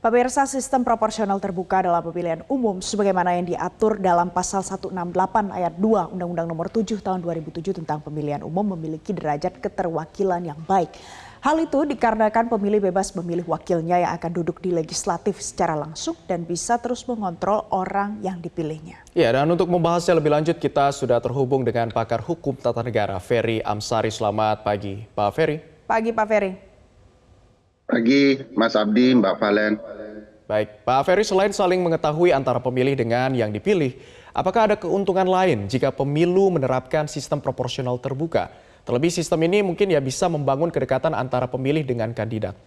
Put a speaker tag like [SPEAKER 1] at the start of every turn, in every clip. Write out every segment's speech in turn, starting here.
[SPEAKER 1] Pemirsa, sistem proporsional terbuka dalam pemilihan umum sebagaimana yang diatur dalam pasal 168 ayat 2 Undang-Undang Nomor 7 Tahun 2007 tentang pemilihan umum memiliki derajat keterwakilan yang baik. Hal itu dikarenakan pemilih bebas memilih wakilnya yang akan duduk di legislatif secara langsung dan bisa terus mengontrol orang yang dipilihnya.
[SPEAKER 2] Ya, dan untuk membahasnya lebih lanjut kita sudah terhubung dengan pakar hukum tata negara Ferry Amsari. Selamat pagi, Pak Ferry.
[SPEAKER 1] Pagi, Pak Ferry.
[SPEAKER 3] Pagi, Mas Abdi, Mbak Valen.
[SPEAKER 2] Baik, Pak Ferry, selain saling mengetahui antara pemilih dengan yang dipilih, apakah ada keuntungan lain jika pemilu menerapkan sistem proporsional terbuka? Terlebih sistem ini mungkin ya bisa membangun kedekatan antara pemilih dengan kandidat.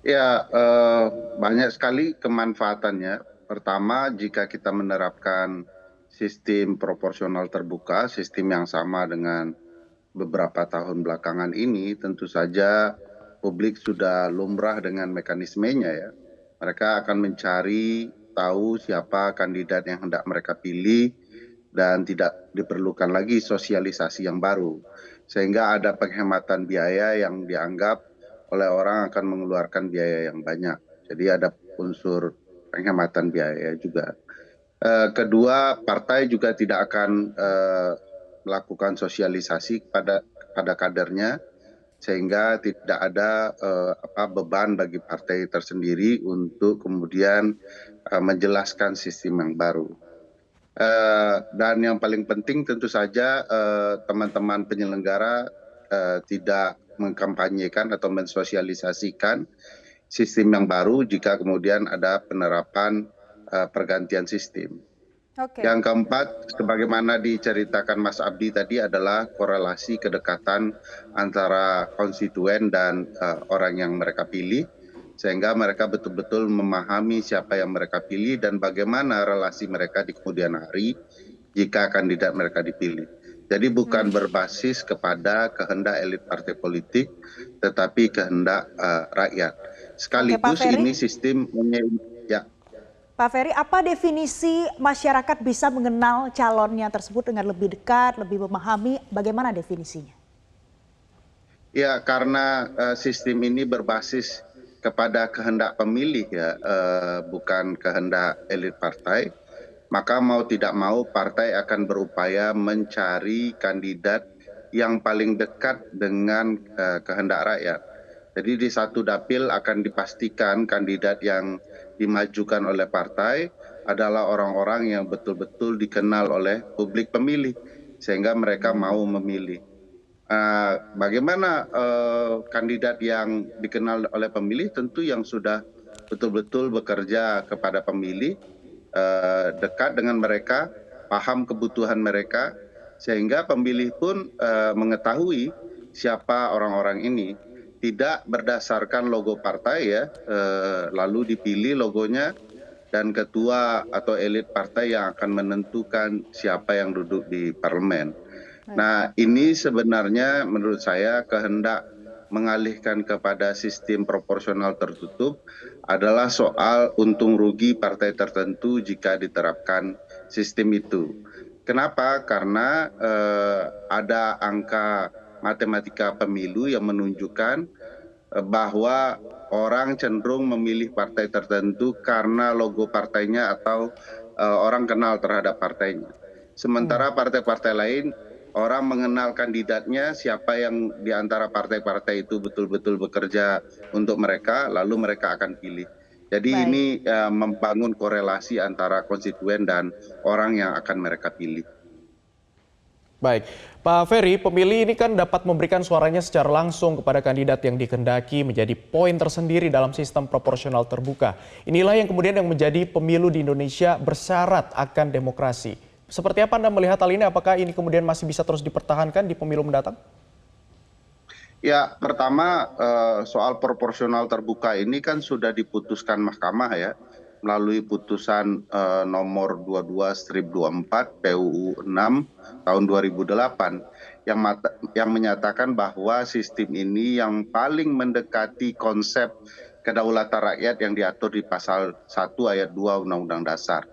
[SPEAKER 3] Ya, banyak sekali kemanfaatannya. Pertama, jika kita menerapkan sistem proporsional terbuka, sistem yang sama dengan beberapa tahun belakangan ini, tentu saja publik sudah lumrah dengan mekanismenya ya. Mereka akan mencari tahu siapa kandidat yang hendak mereka pilih dan tidak diperlukan lagi sosialisasi yang baru. Sehingga ada penghematan biaya yang dianggap oleh orang akan mengeluarkan biaya yang banyak. Jadi ada unsur penghematan biaya juga. Kedua, partai juga tidak akan melakukan sosialisasi pada kadernya, sehingga tidak ada beban bagi partai tersendiri untuk kemudian menjelaskan sistem yang baru. Dan yang paling penting tentu saja teman-teman penyelenggara tidak mengkampanyekan atau mensosialisasikan sistem yang baru jika kemudian ada penerapan pergantian sistem. Yang keempat, sebagaimana diceritakan Mas Abdi tadi adalah korelasi kedekatan antara konstituen dan orang yang mereka pilih, sehingga mereka betul-betul memahami siapa yang mereka pilih dan bagaimana relasi mereka di kemudian hari jika kandidat mereka dipilih. Jadi bukan berbasis kepada kehendak elit partai politik, tetapi kehendak rakyat. Sekaligus ini sistem ya.
[SPEAKER 1] Pak Ferry, apa definisi masyarakat bisa mengenal calonnya tersebut dengan lebih dekat, lebih memahami, bagaimana definisinya?
[SPEAKER 3] Ya, karena sistem ini berbasis kepada kehendak pemilih ya, bukan kehendak elit partai, maka mau tidak mau partai akan berupaya mencari kandidat yang paling dekat dengan kehendak rakyat. Jadi di satu dapil akan dipastikan kandidat yang dimajukan oleh partai adalah orang-orang yang betul-betul dikenal oleh publik pemilih, sehingga mereka mau memilih. Bagaimana kandidat yang dikenal oleh pemilih? Tentu yang sudah betul-betul bekerja kepada pemilih, dekat dengan mereka, paham kebutuhan mereka, sehingga pemilih pun mengetahui siapa orang-orang ini. Tidak berdasarkan logo partai ya, lalu dipilih logonya dan ketua atau elit partai yang akan menentukan siapa yang duduk di parlemen. Nah, ini sebenarnya menurut saya kehendak mengalihkan kepada sistem proporsional tertutup adalah soal untung rugi partai tertentu jika diterapkan sistem itu. Kenapa? Karena ada angka matematika pemilu yang menunjukkan bahwa orang cenderung memilih partai tertentu karena logo partainya atau orang kenal terhadap partainya. Sementara partai-partai lain, orang mengenal kandidatnya, siapa yang di antara partai-partai itu betul-betul bekerja untuk mereka, lalu mereka akan pilih. Jadi ini membangun korelasi antara konstituen dan orang yang akan mereka pilih.
[SPEAKER 2] Baik, Pak Ferry, pemilih ini kan dapat memberikan suaranya secara langsung kepada kandidat yang dikehendaki menjadi poin tersendiri dalam sistem proporsional terbuka. Inilah yang kemudian yang menjadi pemilu di Indonesia bersyarat akan demokrasi. Seperti apa Anda melihat hal ini? Apakah ini kemudian masih bisa terus dipertahankan di pemilu mendatang?
[SPEAKER 3] Ya, pertama soal proporsional terbuka ini kan sudah diputuskan mahkamah ya, melalui putusan nomor 22/24 PUU 6 tahun 2008 yang menyatakan bahwa sistem ini yang paling mendekati konsep kedaulatan rakyat yang diatur di pasal 1 ayat 2 Undang-Undang Dasar.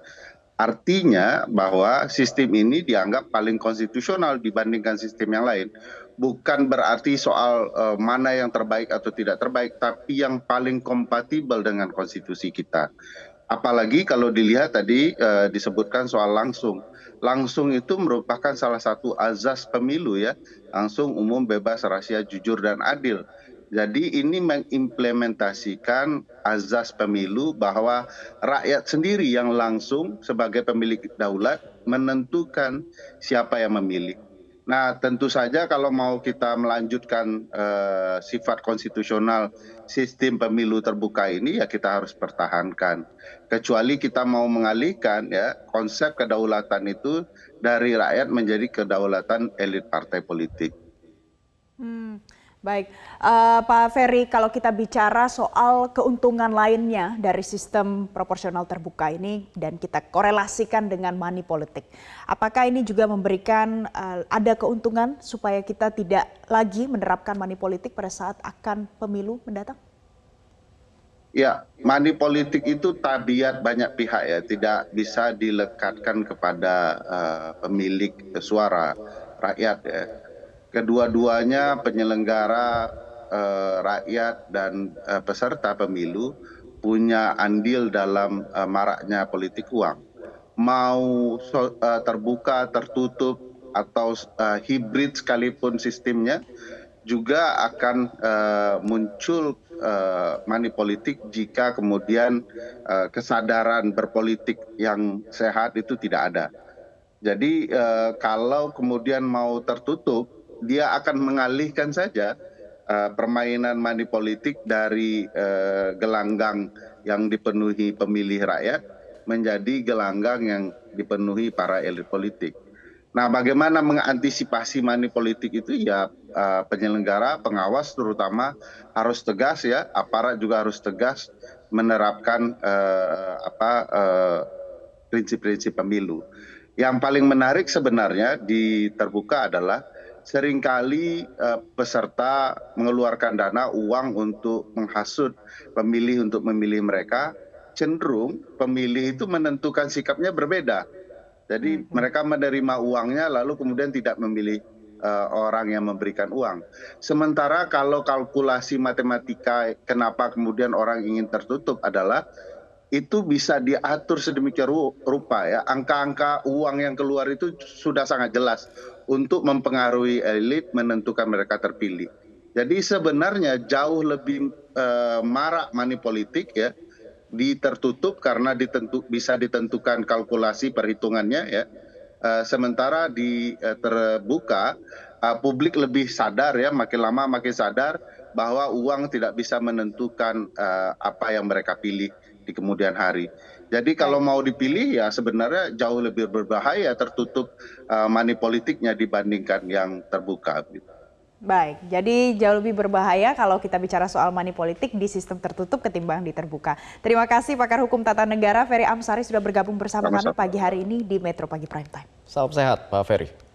[SPEAKER 3] Artinya bahwa sistem ini dianggap paling konstitusional dibandingkan sistem yang lain. Bukan berarti soal mana yang terbaik atau tidak terbaik, tapi yang paling kompatibel dengan konstitusi kita. Apalagi kalau dilihat tadi disebutkan soal langsung. Langsung itu merupakan salah satu azas pemilu ya. Langsung, umum, bebas, rahasia, jujur, dan adil. Jadi ini mengimplementasikan azas pemilu bahwa rakyat sendiri yang langsung sebagai pemilik daulat menentukan siapa yang memilih. Nah, tentu saja kalau mau kita melanjutkan sifat konstitusional sistem pemilu terbuka ini, ya kita harus pertahankan. Kecuali kita mau mengalihkan ya konsep kedaulatan itu dari rakyat menjadi kedaulatan elit partai politik.
[SPEAKER 1] Baik, Pak Ferry, kalau kita bicara soal keuntungan lainnya dari sistem proporsional terbuka ini dan kita korelasikan dengan money politik, apakah ini juga memberikan ada keuntungan supaya kita tidak lagi menerapkan money politik pada saat akan pemilu mendatang?
[SPEAKER 3] Ya, money politik itu tabiat banyak pihak ya, tidak bisa dilekatkan kepada pemilik suara rakyat ya. Kedua-duanya penyelenggara, rakyat, dan peserta pemilu punya andil dalam maraknya politik uang. Mau terbuka, tertutup, atau hibrid sekalipun sistemnya, juga akan muncul money politik jika kemudian kesadaran berpolitik yang sehat itu tidak ada. Jadi kalau kemudian mau tertutup, dia akan mengalihkan saja permainan money politik dari gelanggang yang dipenuhi pemilih rakyat menjadi gelanggang yang dipenuhi para elit politik. Nah, bagaimana mengantisipasi money politik itu ya penyelenggara, pengawas terutama harus tegas ya, aparat juga harus tegas menerapkan prinsip-prinsip pemilu. Yang paling menarik sebenarnya di terbuka adalah seringkali peserta mengeluarkan dana uang untuk menghasut pemilih untuk memilih mereka, cenderung pemilih itu menentukan sikapnya berbeda. Jadi mereka menerima uangnya lalu kemudian tidak memilih orang yang memberikan uang. Sementara kalau kalkulasi matematika kenapa kemudian orang ingin tertutup adalah itu bisa diatur sedemikian rupa ya. Angka-angka uang yang keluar itu sudah sangat jelas untuk mempengaruhi elit menentukan mereka terpilih. Jadi sebenarnya jauh lebih marak money politik ya di tertutup karena bisa ditentukan kalkulasi perhitungannya ya. Sementara di terbuka publik lebih sadar ya, makin lama makin sadar bahwa uang tidak bisa menentukan apa yang mereka pilih di kemudian hari. Jadi kalau mau dipilih ya sebenarnya jauh lebih berbahaya tertutup money politiknya dibandingkan yang terbuka.
[SPEAKER 1] Baik, jadi jauh lebih berbahaya kalau kita bicara soal money politik di sistem tertutup ketimbang di terbuka. Terima kasih pakar hukum tata negara Ferry Amsari sudah bergabung bersama kami pagi hari ini di Metro Pagi Prime Time.
[SPEAKER 2] Salam sehat Pak Ferry.